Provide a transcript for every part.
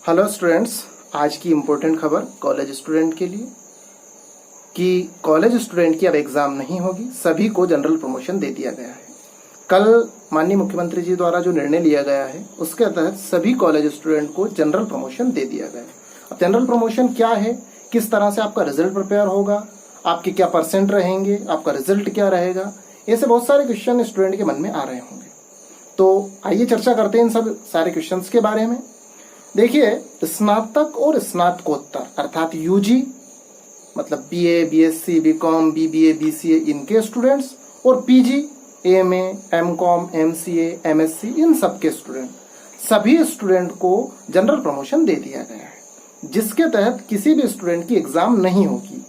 Hello students, आज की important खबर कॉलेज स्टूडेंट के लिए कि कॉलेज स्टूडेंट की अब एग्जाम नहीं होगी, सभी को जनरल प्रमोशन दे दिया गया है। कल माननीय मुख्यमंत्री जी द्वारा जो निर्णय लिया गया है उसके तहत सभी कॉलेज स्टूडेंट को जनरल प्रमोशन दे दिया गया है। अब जनरल प्रमोशन क्या है, किस तरह से आपका रिजल्ट प्रिपेयर होगा, आपके क्या परसेंट रहेंगे, आपका रिजल्ट क्या रहेगा, ऐसे बहुत सारे क्वेश्चन स्टूडेंट के मन में आ रहे होंगे। तो आइए चर्चा करते हैं इन सब सारे क्वेश्चन के बारे में। देखिए, स्नातक और स्नातकोत्तर अर्थात यूजी मतलब BA, BSc, BCom, BBA, BCA इनके स्टूडेंट्स और PG, MA, MCom, MCA, MSc इन सब के स्टूडेंट, सभी स्टूडेंट को जनरल प्रमोशन दे दिया गया है, जिसके तहत किसी भी स्टूडेंट की एग्जाम नहीं होगी।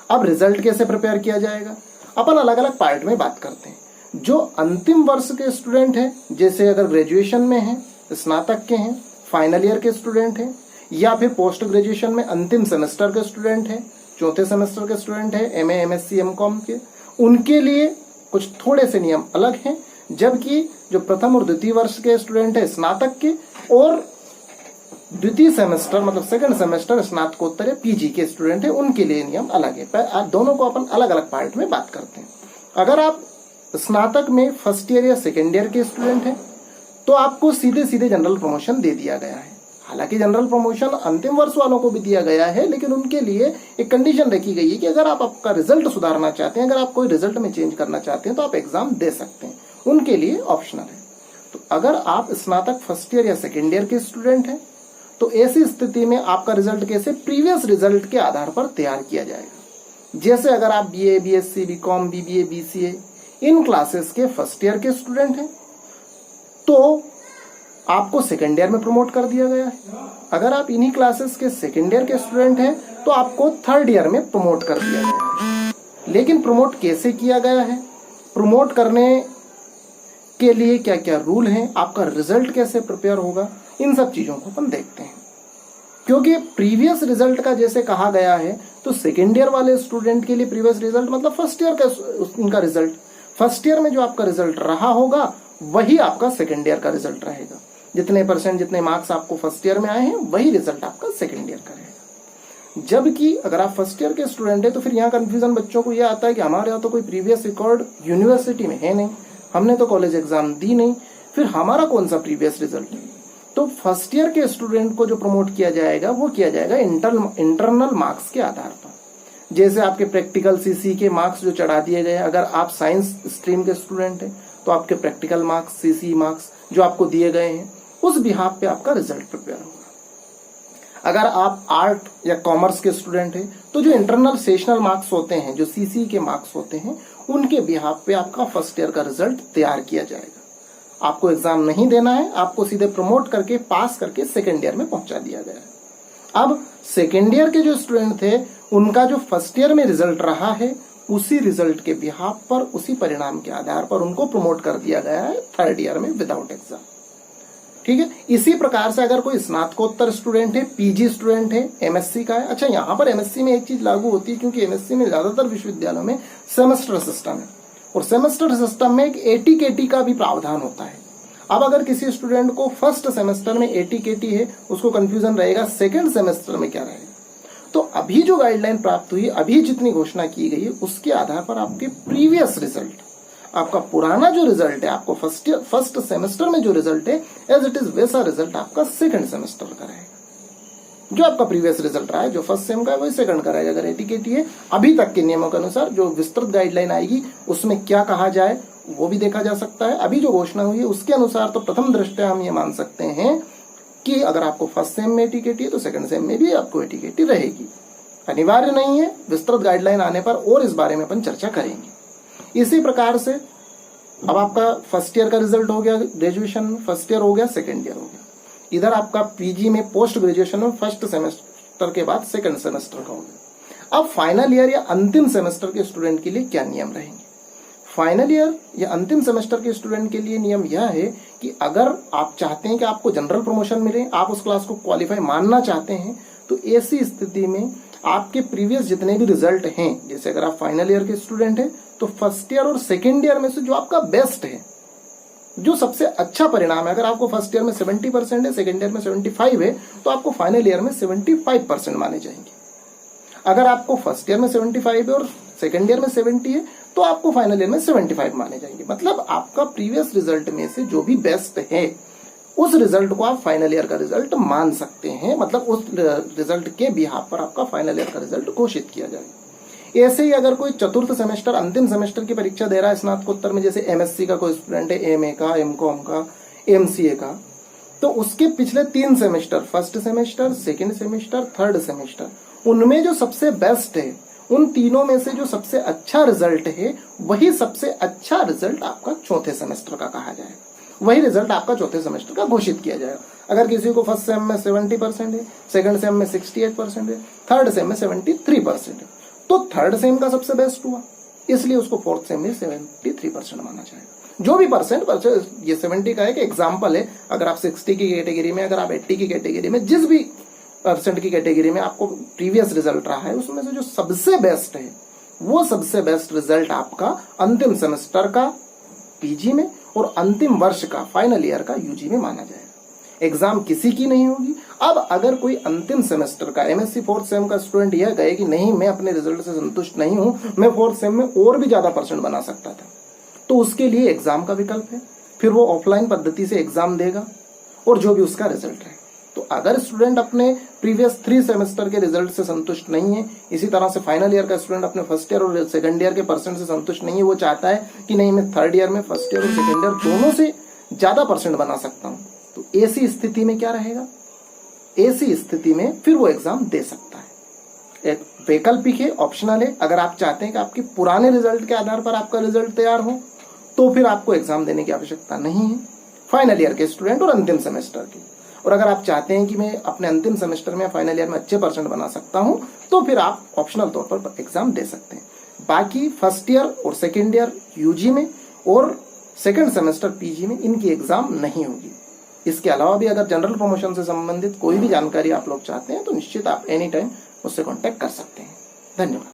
अब रिजल्ट कैसे प्रिपेयर किया जाएगा, अपन अलग अलग पार्ट में बात करते हैं। जो अंतिम वर्ष के स्टूडेंट हैं, जैसे अगर ग्रेजुएशन में हैं, स्नातक के हैं, फाइनल ईयर के स्टूडेंट हैं, या फिर पोस्ट ग्रेजुएशन में अंतिम सेमेस्टर के स्टूडेंट हैं, चौथे सेमेस्टर के स्टूडेंट हैं, एमए, एमएससी, एमकॉम के, उनके लिए कुछ थोड़े से नियम अलग हैं। जबकि जो प्रथम और द्वितीय वर्ष के स्टूडेंट हैं स्नातक के, और द्वितीय सेमेस्टर मतलब सेकंड सेमेस्टर स्नातकोत्तर या पीजी के स्टूडेंट हैं, उनके लिए नियम अलग है। पर दोनों को अपन अलग अलग पार्ट में बात करते हैं। अगर आप स्नातक में फर्स्ट ईयर या सेकेंड ईयर के स्टूडेंट हैं तो आपको सीधे सीधे जनरल प्रमोशन दे दिया गया है। हालांकि जनरल प्रमोशन अंतिम वर्ष वालों को भी दिया गया है, लेकिन उनके लिए एक कंडीशन रखी गई है कि अगर आप आपका रिजल्ट सुधारना चाहते हैं, अगर आप कोई रिजल्ट में चेंज करना चाहते हैं तो आप एग्जाम दे सकते हैं, उनके लिए ऑप्शनल है। तो अगर आप स्नातक फर्स्ट ईयर या सेकेंड ईयर के स्टूडेंट हैं तो ऐसी स्थिति में आपका रिजल्ट कैसे प्रीवियस रिजल्ट के आधार पर तैयार किया जाएगा। जैसे अगर आप BA, BSc, BCom, BBA, BCA इन क्लासेस के फर्स्ट ईयर के स्टूडेंट हैं तो आपको सेकेंड ईयर में प्रमोट कर दिया गया है। अगर आप इन्हीं क्लासेस के सेकेंड ईयर के स्टूडेंट हैं तो आपको थर्ड ईयर में प्रमोट कर दिया गया है। लेकिन प्रमोट कैसे किया गया है, प्रमोट करने के लिए क्या क्या रूल हैं, आपका रिजल्ट कैसे प्रिपेयर होगा, इन सब चीजों को अपन देखते हैं। क्योंकि प्रीवियस रिजल्ट का जैसे कहा गया है तो सेकेंड ईयर वाले स्टूडेंट के लिए प्रीवियस रिजल्ट मतलब फर्स्ट ईयर का उनका रिजल्ट, फर्स्ट ईयर में जो आपका रिजल्ट रहा होगा वही आपका सेकेंड ईयर का रिजल्ट रहेगा। जितने परसेंट, जितने मार्क्स आपको फर्स्ट ईयर में आए हैं वही रिजल्ट आपका सेकेंड ईयर का रहेगा। जबकि अगर आप फर्स्ट ईयर के स्टूडेंट है तो फिर यहाँ कंफ्यूजन बच्चों को यह आता है कि हमारे यहाँ तो कोई प्रीवियस रिकॉर्ड यूनिवर्सिटी में है नहीं, हमने तो कॉलेज एग्जाम दी नहीं, फिर हमारा कौन सा प्रीवियस रिजल्ट है। तो फर्स्ट ईयर के स्टूडेंट को जो प्रमोट किया जाएगा वो किया जाएगा इंटरनल मार्क्स के आधार पर। जैसे आपके प्रैक्टिकल सीसी के मार्क्स जो चढ़ा दिए गए, अगर आप साइंस स्ट्रीम के स्टूडेंट हैं तो आपके प्रैक्टिकल मार्क्स, सीसी मार्क्स जो आपको दिए गए हैं उस बिहाफ पे आपका रिजल्ट प्रिपेयर होगा। अगर आप आर्ट या कॉमर्स के स्टूडेंट हैं तो जो इंटरनल सेशनल मार्क्स होते हैं, जो सीसी के मार्क्स होते हैं, उनके बिहाफ पे आपका फर्स्ट ईयर का रिजल्ट तैयार किया जाएगा। आपको एग्जाम नहीं देना है, आपको सीधे प्रमोट करके पास करके सेकेंड ईयर में पहुंचा दिया गया है। अब सेकेंड ईयर के जो स्टूडेंट थे उनका जो फर्स्ट ईयर में रिजल्ट रहा है उसी रिजल्ट के बिहाफ पर, उसी परिणाम के आधार पर उनको प्रमोट कर दिया गया है थर्ड ईयर में विदाउट एग्जाम। ठीक है, इसी प्रकार से अगर कोई स्नातकोत्तर स्टूडेंट है, पीजी स्टूडेंट है, एमएससी का है। अच्छा, यहाँ पर एमएससी में एक चीज लागू होती है क्योंकि एमएससी में ज्यादातर विश्वविद्यालयों में सेमेस्टर सिस्टम है और सेमेस्टर सिस्टम में एक एटीकेटी का भी प्रावधान होता है। अब अगर किसी स्टूडेंट को फर्स्ट सेमेस्टर में एटीकेटी है, उसको कंफ्यूजन रहेगा सेकेंड सेमेस्टर में क्या रहेगा। तो अभी जो गाइडलाइन प्राप्त हुई, अभी जितनी घोषणा की गई है उसके आधार पर आपके प्रीवियस रिजल्ट, आपका पुराना जो रिजल्ट है, आपको फर्स्ट सेमेस्टर में जो रिजल्ट है एज इट इज वैसा रिजल्ट आपका सेकंड सेमेस्टर का रहेगा। जो आपका प्रीवियस रिजल्ट रहा है, जो फर्स्ट सेम का है वही सेकंड का रहेगा अगर एटीकेटी है। अभी तक के नियमों के अनुसार जो विस्तृत गाइडलाइन आएगी उसमें क्या कहा जाए वो भी देखा जा सकता है। अभी जो घोषणा हुई है उसके अनुसार तो प्रथम दृष्टया हम ये मान सकते हैं कि अगर आपको फर्स्ट सेम में एटीकेटी है तो सेकंड सेम में भी आपको एटीकेटी रहेगी। अनिवार्य नहीं है, विस्तृत गाइडलाइन आने पर और इस बारे में अपन चर्चा करेंगे। इसी प्रकार से अब आपका फर्स्ट ईयर का रिजल्ट हो गया, ग्रेजुएशन में फर्स्ट ईयर हो गया, सेकंड ईयर हो गया। इधर आपका पीजी में पोस्ट ग्रेजुएशन में फर्स्ट सेमेस्टर के बाद सेकंड सेमेस्टर का हो गया। अब फाइनल ईयर या अंतिम सेमेस्टर के स्टूडेंट के लिए क्या नियम रहेंगे। फाइनल ईयर या अंतिम सेमेस्टर के स्टूडेंट के लिए नियम यह है कि अगर आप चाहते हैं कि आपको जनरल प्रमोशन मिले, आप उस क्लास को क्वालिफाई मानना चाहते हैं, तो ऐसी स्थिति में आपके प्रीवियस जितने भी रिजल्ट हैं, जैसे अगर आप फाइनल ईयर के स्टूडेंट हैं तो फर्स्ट ईयर और सेकेंड ईयर में से जो आपका बेस्ट है जो सबसे अच्छा परिणाम है, अगर आपको फर्स्ट ईयर में 70% है, सेकेंड ईयर में 75 है, तो आपको फाइनल ईयर में 75% माने जाएंगे। अगर आपको फर्स्ट ईयर में 75 है और सेकेंड ईयर में 70 है, तो आपको फाइनल ईयर में 75 माने जाएंगे। मतलब आपका प्रीवियस रिजल्ट में से जो भी बेस्ट है, उस रिजल्ट को आप फाइनल ईयर का रिजल्ट मान सकते हैं। मतलब उस रिजल्ट के बिहाफ पर आपका फाइनल ईयर का रिजल्ट घोषित किया जाए। ऐसे ही अगर कोई चतुर्थ सेमेस्टर, अंतिम सेमेस्टर की परीक्षा दे रहा है स्नातकोत्तर में, जैसे एमएससी का कोई स्टूडेंट है, एमए का, एमकॉम का, एमसीए का, तो उसके पिछले 3 semester, first semester, second semester, third semester, उनमें जो सबसे बेस्ट है, उन तीनों में से जो सबसे अच्छा रिजल्ट है, वही सबसे अच्छा रिजल्ट आपका चौथे सेमेस्टर का कहा जाएगा। वही रिजल्ट आपका चौथे सेमेस्टर का घोषित किया जाएगा। अगर किसी को फर्स्ट सेम में 70% है, सेकंड सेम में 68% है, थर्ड सेम में 73% है, तो थर्ड सेम का सबसे बेस्ट हुआ, इसलिए उसको फोर्थ सेम में 73% माना जाएगा। जो भी परसेंट, ये 70 का एक एग्जाम्पल है। अगर आप 60 की कैटेगरी में, अगर आप 80 की कैटेगरी में, जिस भी परसेंट की कैटेगरी में आपको प्रीवियस रिजल्ट रहा है, उसमें से जो सबसे बेस्ट है, वो सबसे बेस्ट रिजल्ट आपका अंतिम सेमेस्टर का पीजी में और अंतिम वर्ष का फाइनल ईयर का यूजी में माना जाएगा। एग्जाम किसी की नहीं होगी। अब अगर कोई अंतिम सेमेस्टर का एमएससी फोर्थ सेम का स्टूडेंट यह कहे कि नहीं, मैं अपने रिजल्ट से संतुष्ट नहीं हूं, मैं फोर्थ सेम में और भी ज्यादा परसेंट बना सकता था, तो उसके लिए एग्जाम का विकल्प है। फिर वो ऑफलाइन पद्धति से एग्जाम देगा और जो भी उसका रिजल्ट है। तो अगर स्टूडेंट अपने प्रीवियस 3 सेमेस्टर के रिजल्ट से संतुष्ट नहीं है, इसी तरह से फाइनल ईयर का स्टूडेंट अपने फर्स्ट ईयर और सेकंड ईयर के परसेंट से संतुष्ट नहीं है, वो चाहता है कि नहीं, मैं थर्ड ईयर में फर्स्ट ईयर और सेकंड ईयर दोनों से ज्यादा परसेंट बना सकता हूं, तो ऐसी स्थिति में क्या रहेगा? ऐसी स्थिति में फिर वो एग्जाम दे सकता है। एक वैकल्पिक है, ऑप्शनल है। अगर आप चाहते हैं कि आपके पुराने रिजल्ट के आधार पर आपका रिजल्ट तैयार हो, तो फिर आपको एग्जाम देने की आवश्यकता नहीं है, फाइनल ईयर के स्टूडेंट और अंतिम सेमेस्टर के। और अगर आप चाहते हैं कि मैं अपने अंतिम सेमेस्टर में, फाइनल ईयर में अच्छे परसेंट बना सकता हूं, तो फिर आप ऑप्शनल तौर पर एग्जाम दे सकते हैं। बाकी फर्स्ट ईयर और सेकेंड ईयर यूजी में और सेकेंड सेमेस्टर पीजी में इनकी एग्जाम नहीं होगी। इसके अलावा भी अगर जनरल प्रमोशन से संबंधित कोई भी जानकारी आप लोग चाहते हैं, तो निश्चित आप एनी टाइम मुझसे कॉन्टेक्ट कर सकते हैं। धन्यवाद।